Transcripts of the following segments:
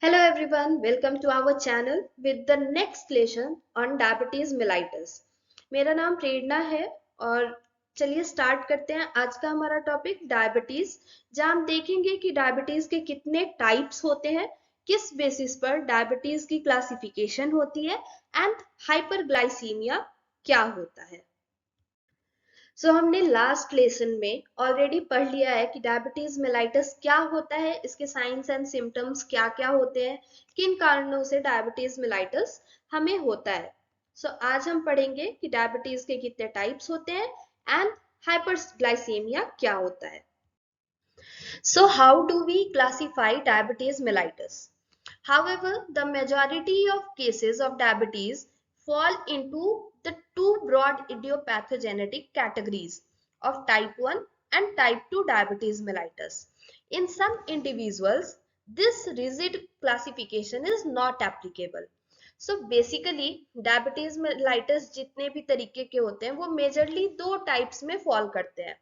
Hello everyone, welcome to our channel with the next lesson on diabetes mellitus. मेरा नाम प्रेरणा है और चलिए स्टार्ट करते हैं आज का हमारा टॉपिक डायबिटीज, जहां हम देखेंगे कि डायबिटीज के कितने टाइप्स होते हैं, किस बेसिस पर डायबिटीज की क्लासिफिकेशन होती है एंड हाइपरग्लाइसीमिया क्या होता है। हमने लास्ट लेसन में ऑलरेडी पढ़ लिया है कि डायबिटीज मेलाइटस क्या होता है, इसके साइंस एंड सिम्टम्स क्या क्या होते हैं, किन कारणों से डायबिटीज मेलाइटस हमें होता है। आज हम पढ़ेंगे कि डायबिटीज के कितने टाइप्स होते हैं एंड हाइपरग्लाइसीमिया क्या होता है। How do we classify diabetes mellitus? However, the majority of cases of diabetes fall into the two broad idiopathogenetic categories of type 1 and type 2 diabetes mellitus. In some individuals, this rigid classification is not applicable. So basically, diabetes mellitus जितने भी तरीके के होते हैं वो majorly दो types में fall करते हैं।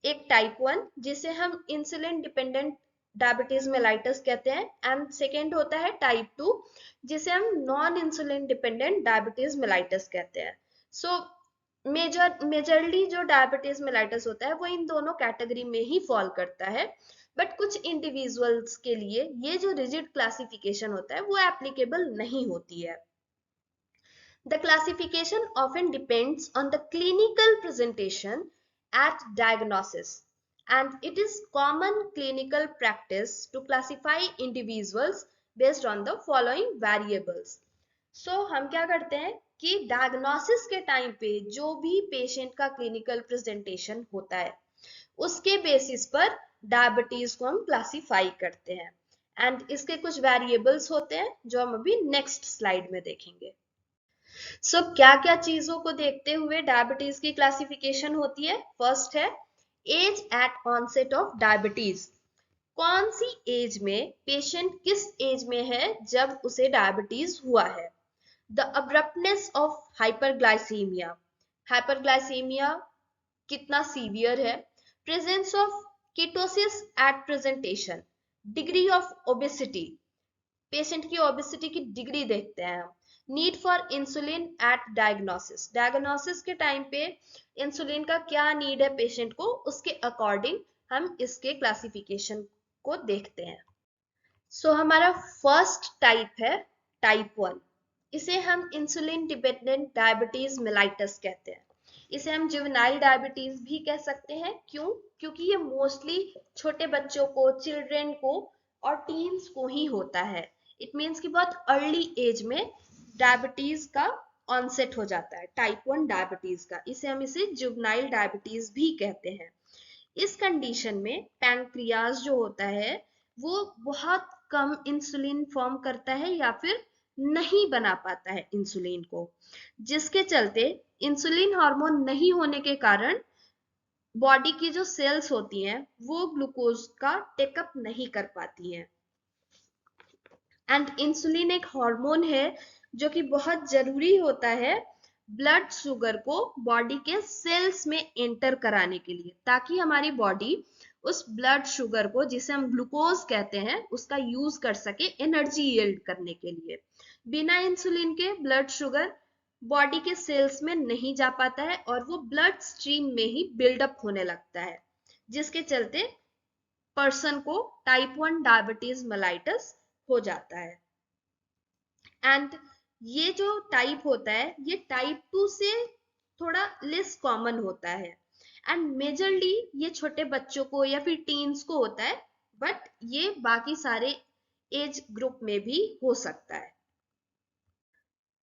एक टाइप 1 जिसे हम इंसुलिन डिपेंडेंट डायबिटीज मेलाइटस कहते हैं एंड सेकेंड होता है टाइप 2 जिसे हम non insulin dependent diabetes mellitus कहते हैं। मेजरली जो डायबिटीज मेलाइटस होता है वो इन दोनों कैटेगरी में ही फॉल करता है, बट कुछ इंडिविजुअल्स के लिए ये जो रिजिड क्लासिफिकेशन होता है वो एप्लीकेबल नहीं होती है। The classification often depends on the clinical presentation at diagnosis, and it is common clinical practice to classify individuals based on the following variables. हम क्या करते हैं कि डायग्नोसिस के टाइम पे जो भी पेशेंट का क्लिनिकल प्रेजेंटेशन होता है उसके बेसिस पर डायबिटीज को हम क्लासिफाई करते हैं एंड इसके कुछ वेरिएबल्स होते हैं जो हम अभी नेक्स्ट स्लाइड में देखेंगे। क्या क्या चीजों को देखते हुए डायबिटीज की क्लासिफिकेशन होती है? फर्स्ट है age at onset of diabetes. कौन सी एज में, पेशेंट किस एज में है जब उसे डायबिटीज हुआ है। The abruptness of hyperglycaemia, hyperglycaemia कितना सीवियर है। Presence of ketosis at presentation. Degree of obesity, patient की ओबेसिटी की डिग्री देखते हैं हम। Need for insulin at diagnosis, diagnosis के टाइम पे इंसुलिन का क्या नीड है पेशेंट को, उसके अकॉर्डिंग हम इसके क्लासिफिकेशन को देखते हैं। हमारा फर्स्ट टाइप है टाइप 1, इसे हम इंसुलिन डिपेंडेंट डायबिटीज मेलाइटस कहते हैं। इसे हम जुवेनाइल डायबिटीज भी कह सकते हैं। क्यों? क्योंकि ये मोस्टली छोटे बच्चों को, चिल्ड्रेन को और टीन्स को ही होता है। इट मीन्स कि बहुत अर्ली एज में डायबिटीज का ऑनसेट हो जाता है, टाइप 1 डायबिटीज का। इसे जुवेनाइल डायबिटीज भी कहते हैं। इस कंडीशन में पैंक्रियाज जो होता है वो बहुत कम इंसुलिन फॉर्म करता है या फिर नहीं बना पाता है इंसुलिन को, जिसके चलते इंसुलिन हार्मोन नहीं होने के कारण बॉडी की जो सेल्स होती हैं वो ग्लूकोज का टेकअप नहीं कर पाती हैं। एंड इंसुलिन एक हार्मोन है जो कि बहुत जरूरी होता है ब्लड शुगर को बॉडी के सेल्स में एंटर कराने के लिए, ताकि हमारी बॉडी उस ब्लड शुगर को, जिसे हम ग्लूकोज कहते हैं, उसका यूज कर सके एनर्जी यील्ड करने के लिए। बिना इंसुलिन के ब्लड शुगर बॉडी के सेल्स में नहीं जा पाता है और वो ब्लड स्ट्रीम में ही बिल्डअप होने लगता है, जिसके चलते पर्सन को टाइप 1 डायबिटीज मेलाइटस हो जाता है। एंड ये जो टाइप होता है ये टाइप 2 से थोड़ा लेस कॉमन होता है एंड मेजरली ये छोटे बच्चों को या फिर टीन्स को होता है, बट ये बाकी सारे एज ग्रुप में भी हो सकता है।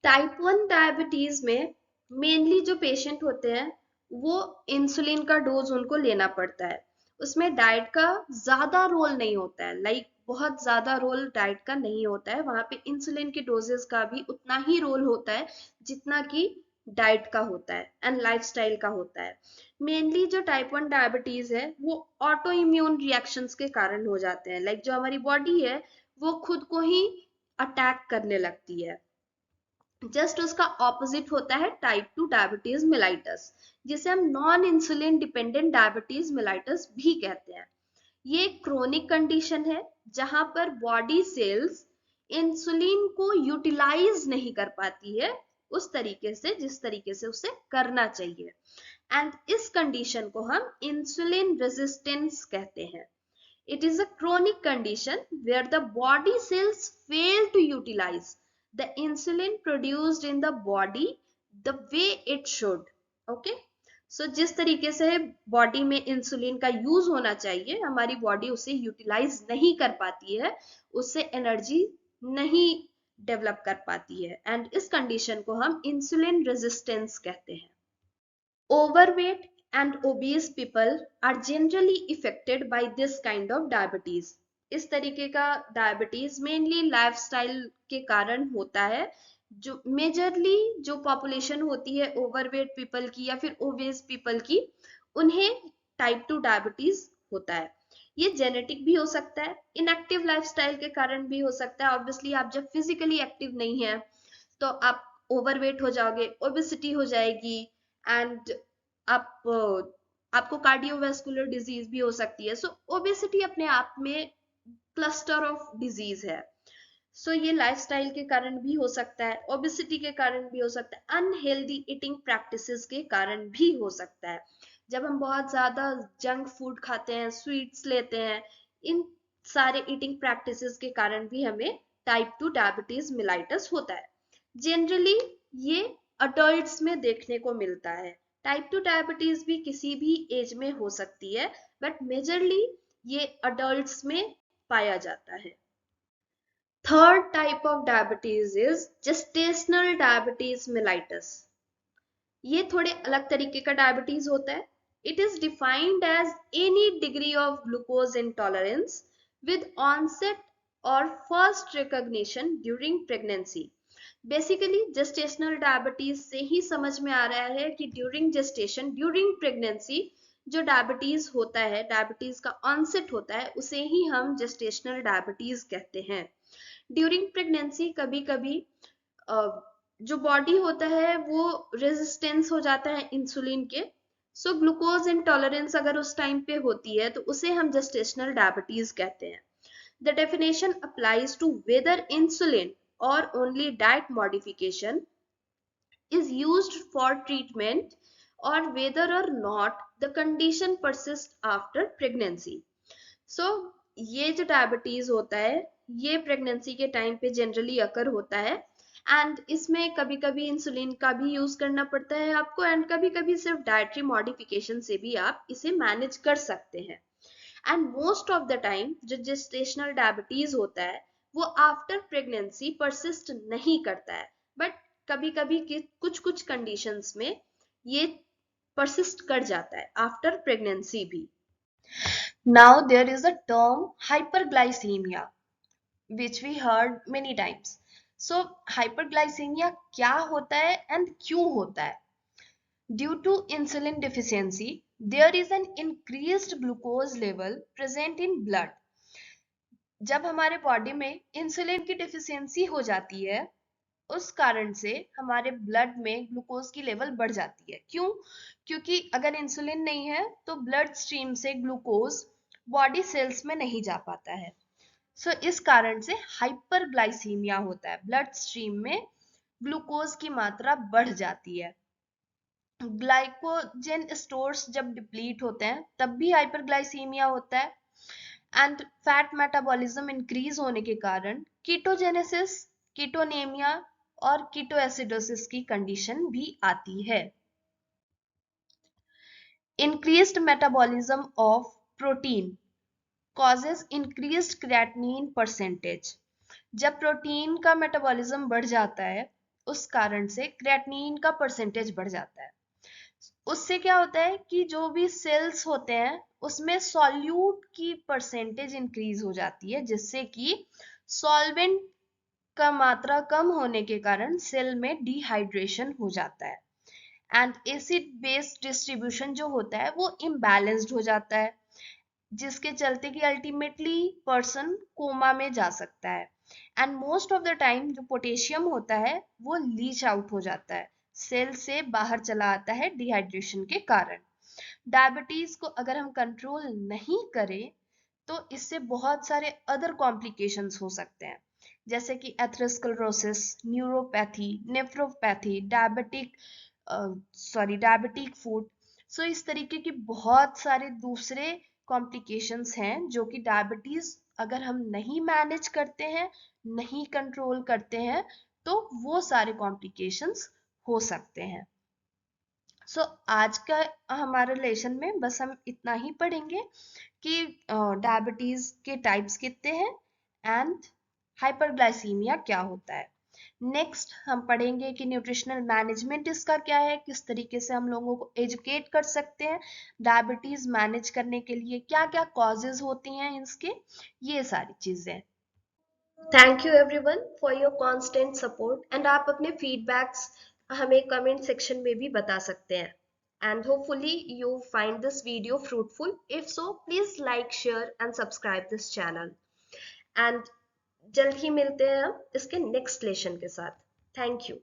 टाइप 1 डायबिटीज में मेनली जो पेशेंट होते हैं वो इंसुलिन का डोज उनको लेना पड़ता है। उसमें डाइट का ज्यादा रोल नहीं होता है, बहुत ज्यादा रोल डाइट का नहीं होता है। वहां पे इंसुलिन के डोजेस का भी उतना ही रोल होता है जितना कि डाइट का होता है एंड लाइफस्टाइल का होता है। मेनली जो टाइप 1 डायबिटीज है वो ऑटो इम्यून रिएक्शंस के कारण हो जाते हैं। जो हमारी बॉडी है वो खुद को ही अटैक करने लगती है। जस्ट उसका ऑपोजिट होता है टाइप 2 डायबिटीज मेलाइटस, जिसे हम non insulin dependent diabetes mellitus भी कहते हैं। ये क्रोनिक कंडीशन है जहां पर बॉडी सेल्स इंसुलिन को यूटिलाइज नहीं कर पाती है उस तरीके से जिस तरीके से उसे करना चाहिए, एंड इस कंडीशन को हम इंसुलिन रेजिस्टेंस कहते हैं. It is a chronic condition where the body cells fail to utilize the insulin produced in the body the way it should. Okay? So जिस तरीके से बॉडी में इंसुलिन का यूज होना चाहिए हमारी बॉडी उसे यूटिलाइज नहीं कर पाती है, उससे एनर्जी नहीं डेवलप कर पाती है, एंड इस कंडीशन को हम इंसुलिन रेजिस्टेंस कहते हैं. Overweight and obese people are generally affected by this kind of diabetes. इस तरीके का डायबिटीज मेनली लाइफस्टाइल के कारण होता है. जो मेजरली जो पॉपुलेशन होती है ओवरवेट पीपल की या फिर ओबेस पीपल की, उन्हें टाइप 2 डायबिटीज होता है. ये जेनेटिक भी हो सकता है, इनएक्टिव लाइफस्टाइल के कारण भी हो सकता है. ऑब्वियसली आप जब फिजिकली एक्टिव नहीं है तो आप ओवरवेट हो जाओगे, ओबेसिटी हो जाएगी, एंड आपको कार्डियोवैस्कुलर डिजीज भी हो सकती है. सो ओबेसिटी अपने आप में क्लस्टर ऑफ डिजीज है. सो ये लाइफस्टाइल के कारण भी हो सकता है, ओबेसिटी के कारण भी हो सकता है, अनहेल्दी ईटिंग प्रैक्टिसेस के कारण भी हो सकता है. जब हम बहुत ज्यादा जंक फूड खाते हैं, स्वीट्स लेते हैं, इन सारे ईटिंग प्रैक्टिसेस के कारण भी हमें टाइप 2 डायबिटीज मिलाइटस होता है. जनरली ये अडल्ट्स में देखने को मिलता है. टाइप 2 डायबिटीज भी किसी भी एज में हो सकती है, बट मेजरली ये अडल्ट्स में पाया जाता है. Third type of diabetes is gestational diabetes mellitus. ये थोड़े अलग तरीके का डायबिटीज होता है. It is defined as any degree of glucose intolerance with onset और first recognition during pregnancy. Basically gestational diabetes से ही समझ में आ रहा है कि ड्यूरिंग जेस्टेशन, ड्यूरिंग प्रेगनेंसी जो डायबिटीज होता है, डायबिटीज का ऑनसेट होता है, उसे ही हम जेस्टेशनल डायबिटीज कहते हैं. ड्यूरिंग प्रेगनेंसी कभी कभी जो बॉडी होता है वो रेजिस्टेंस हो जाता है इंसुलिन के. सो ग्लूकोज इंटॉलरेंस अगर उस टाइम पे होती है तो उसे हम जेस्टेशनल डायबिटीज कहते हैं. The definition applies to whether insulin or only diet modification is used for treatment or whether or not the condition persists after pregnancy. So ये जो डायबिटीज होता है ये प्रेगनेंसी के टाइम पे जनरली अकर होता है, एंड इसमें कभी कभी इंसुलिन का भी यूज करना पड़ता है आपको, एंड कभी कभी सिर्फ डाइटरी मॉडिफिकेशन से भी आप इसे मैनेज कर सकते हैं. And most of the time जो जेस्टेशनल डायबिटीज होता है वो आफ्टर प्रेगनेंसी परसिस्ट नहीं करता है, बट कभी कभी कुछ कुछ कंडीशंस में ये परसिस्ट कर जाता है आफ्टर प्रेगनेंसी भी. Now there is a term hyperglycaemia which we heard many times. So hyperglycemia क्या होता है and क्यों होता है? Due to insulin deficiency, there is an increased glucose level present in blood. जब हमारे बॉडी में इंसुलिन की डिफिशियंसी हो जाती है उस कारण से हमारे ब्लड में ग्लूकोज की लेवल बढ़ जाती है. क्यों? क्योंकि अगर इंसुलिन नहीं है तो ब्लड स्ट्रीम से ग्लूकोज बॉडी सेल्स में नहीं जा पाता है. सो इस कारण से हाइपरग्लाइसीमिया होता है, ब्लड स्ट्रीम में ग्लूकोज की मात्रा बढ़ जाती है. ग्लाइकोजन स्टोर्स जब डिप्लीट होते हैं तब भी हाइपरग्लाइसीमिया होता है, एंड फैट मेटाबॉलिज्म इंक्रीज होने के कारण कीटोजेनेसिस, कीटोनेमिया और कीटोएसिडोसिस की कंडीशन भी आती है. Increased metabolism of protein causes increased creatinine percentage. जब प्रोटीन का मेटाबॉलिज्म बढ़ जाता है उस कारण से क्रिएटिनिन का परसेंटेज बढ़ जाता है. उससे क्या होता है कि जो भी सेल्स होते हैं उसमें सॉल्यूट की परसेंटेज इंक्रीज हो जाती है, जिससे कि सॉल्वेंट का मात्रा कम होने के कारण सेल में डिहाइड्रेशन हो जाता है, एंड एसिड बेस डिस्ट्रीब्यूशन जो होता है वो इम्बैलेंस्ड हो जाता है, जिसके चलते कि अल्टीमेटली पर्सन कोमा में जा सकता है. And most of the time जो पोटेशियम होता है वो लीच आउट हो जाता है, सेल से बाहर चला आता है डिहाइड्रेशन के कारण. डायबिटीज को अगर हम कंट्रोल नहीं करें तो इससे बहुत सारे अदर कॉम्प्लिकेशंस हो सकते हैं, जैसे कि atherosclerosis, neuropathy, nephropathy, diabetic foot. So इस तरीके की बहुत सारे दूसरे कॉम्प्लिकेशंस हैं जो कि डायबिटीज अगर हम नहीं मैनेज करते हैं, नहीं कंट्रोल करते हैं, तो वो सारे कॉम्प्लिकेशंस हो सकते हैं। सो आज का हमारे लेसन में बस हम इतना ही पढ़ेंगे कि डायबिटीज के टाइप्स कितने हैं एंड हाइपरग्लाइसीमिया क्या होता है। नेक्स्ट हम पढ़ेंगे कि न्यूट्रिशनल मैनेजमेंट इसका क्या है, किस तरीके से हम लोगों को एजुकेट कर सकते हैं डायबिटीज मैनेज करने के लिए, क्या क्या कॉजेज होती हैं इसके, ये सारी चीजें। Thank you everyone for your constant support and आप अपने फीडबैक्स हमें कमेंट सेक्शन में भी बता सकते हैं। And hopefully you find this video fruitful. If so please like, share and subscribe this channel. And जल्द ही मिलते हैं हम इसके नेक्स्ट लेसन के साथ। Thank you.